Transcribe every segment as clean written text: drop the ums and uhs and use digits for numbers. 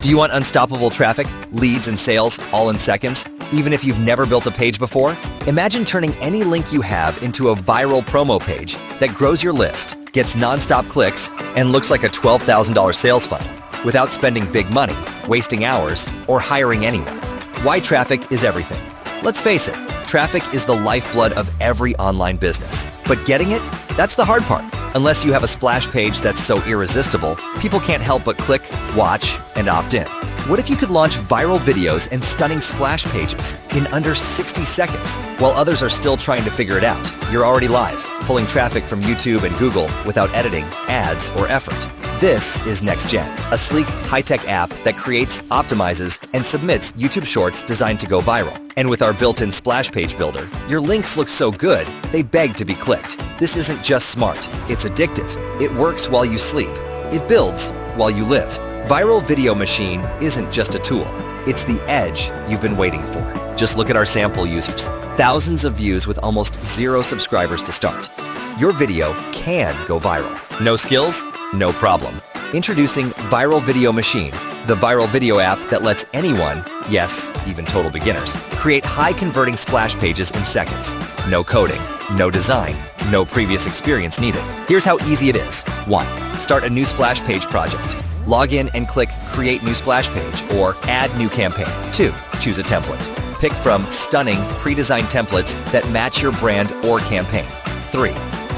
Do you want unstoppable traffic, leads, and sales all in seconds, even if you've never built a page before? Imagine turning any link you have into a viral promo page that grows your list, gets non-stop clicks, and looks like a $12,000 sales funnel without spending big money, wasting hours, or hiring anyone. Why traffic is everything. Let's face it, traffic is the lifeblood of every online business. But getting it? That's the hard part. Unless you have a splash page that's so irresistible, people can't help but click, watch, and opt in. What if you could launch viral videos and stunning splash pages in under 60 seconds? While others are still trying to figure it out, you're already live, pulling traffic from YouTube and Google without editing, ads, or effort. This is NextGen, a sleek, high-tech app that creates, optimizes, and submits YouTube Shorts designed to go viral. And with our built-in splash page builder, your links look so good, they beg to be clicked. This isn't just smart, it's addictive. It works while you sleep. It builds while you live. Viral Video Machine isn't just a tool, it's the edge you've been waiting for. Just look at our sample users. Thousands of views with almost 0 subscribers to start. Your video can go viral. No skills? No problem. Introducing Viral Video Machine, the viral video app that lets anyone, yes, even total beginners, create high-converting splash pages in seconds. No coding, no design, no previous experience needed. Here's how easy it is. 1. Start a new splash page project. Log in and click Create New Splash Page or Add New Campaign. 2. Choose a template. Pick from stunning, pre-designed templates that match your brand or campaign. 3.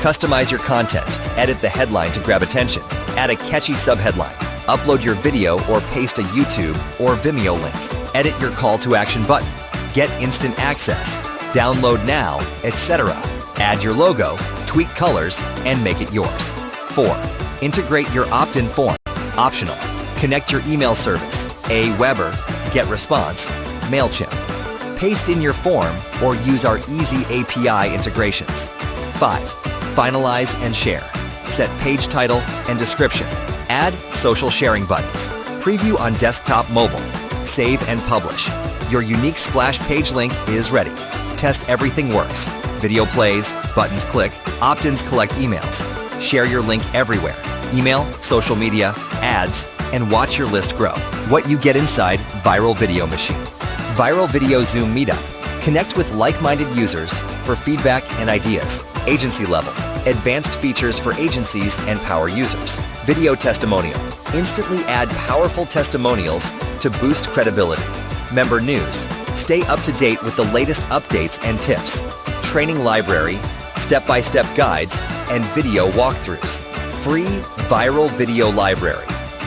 Customize your content. Edit the headline to grab attention. Add a catchy subheadline. Upload your video or paste a YouTube or Vimeo link. Edit your call to action button. Get instant access. Download now, etc. Add your logo, tweak colors, and make it yours. 4. Integrate your opt-in form. Optional. Connect your email service, Aweber, GetResponse, MailChimp. Paste in your form or use our easy API integrations. 5. Finalize and share. Set page title and description. Add social sharing buttons. Preview on desktop mobile. Save and publish. Your unique splash page link is ready. Test everything works. Video plays, buttons click, opt-ins collect emails. Share your link everywhere. Email, social media, ads, and watch your list grow. What you get inside Viral Video Machine. Viral Video Zoom Meetup. Connect with like-minded users for feedback and ideas. Agency level. Advanced features for agencies and power users. Video testimonial. Instantly add powerful testimonials to boost credibility. Member news. Stay up to date with the latest updates and tips. Training library, step-by-step guides, and video walkthroughs. Free Viral Video Library.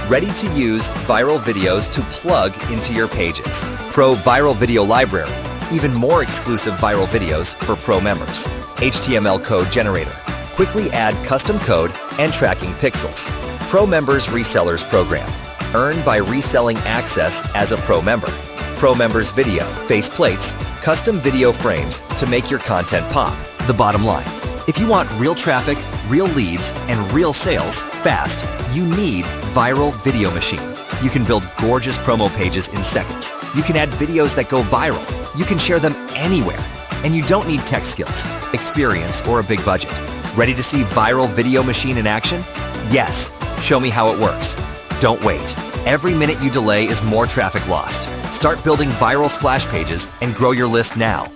Ready to use viral videos to plug into your pages. Pro Viral Video Library. Even more exclusive viral videos for pro members. HTML code generator. Quickly add custom code and tracking pixels. Pro Members Resellers Program. Earn by reselling access as a pro member. Pro Members Video, faceplates, custom video frames to make your content pop. The bottom line. If you want real traffic, real leads, and real sales fast, you need Viral Video Machine. You can build gorgeous promo pages in seconds. You can add videos that go viral. You can share them anywhere. And you don't need tech skills, experience, or a big budget. Ready to see Viral Video Machine in action? Yes. Show me how it works. Don't wait. Every minute you delay is more traffic lost. Start building viral splash pages and grow your list now.